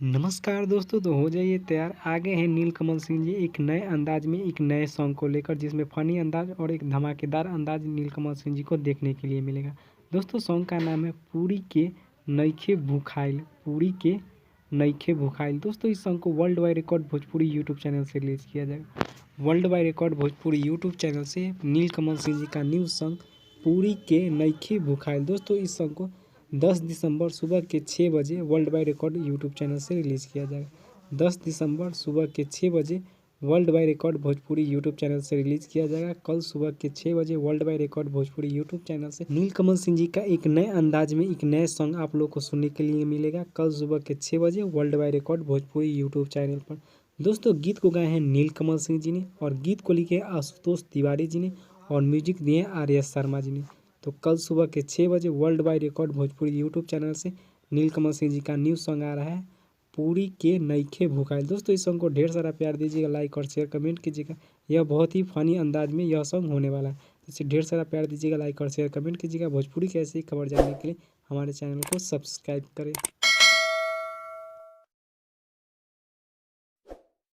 नमस्कार दोस्तों, तो हो जाइए तैयार। आगे हैं नीलकमल सिंह जी एक नए अंदाज में एक नए सॉन्ग को लेकर, जिसमें फ़नी अंदाज और एक धमाकेदार अंदाज नीलकमल सिंह जी को देखने के लिए मिलेगा। दोस्तों, सॉन्ग का नाम है पूरी के नइखे भूखाइल। पूरी के नइखे भूखाइल। दोस्तों, इस सॉन्ग को world wide record Bhojpuri YouTube channel से रिलीज़ किया जाएगा। World wide record Bhojpuri YouTube channel से नीलकमल सिंह जी का न्यू सॉन्ग पूरी के नइखे भूखाइल। दोस्तों, इस सॉन्ग को 10 दिसंबर सुबह के 6 बजे world wide record YouTube channel से रिलीज़ किया जाएगा। 10 दिसंबर सुबह के 6 बजे world wide record Bhojpuri YouTube channel से रिलीज़ किया जाएगा। कल सुबह के 6 बजे world wide record Bhojpuri YouTube channel से नीलकमल सिंह जी का एक नए अंदाज में एक नए सॉन्ग आप लोग को सुनने के लिए मिलेगा। कल सुबह के 6 बजे world wide record Bhojpuri YouTube channel पर। दोस्तों, गीत को गाए हैं नीलकमल सिंह जी ने और गीत को लिखे आशुतोष तिवारी जी ने और म्यूजिक दिए हैं आर.एस. शर्मा जी ने। तो कल सुबह के 6 बजे world wide record Bhojpuri YouTube channel से नीलकमल सिंह जी का न्यू सॉन्ग आ रहा है, पूरी के नइखे भूखाइल। दोस्तों, इस सॉन्ग को ढेर सारा प्यार दीजिएगा, लाइक और शेयर कमेंट कीजिएगा। यह बहुत ही फनी अंदाज में यह सॉन्ग होने वाला है। तो इसे ढेर सारा प्यार दीजिएगा, लाइक और शेयर कमेंट कीजिएगा। भोजपुरी की ऐसी खबर जानने के लिए हमारे चैनल को सब्सक्राइब करें।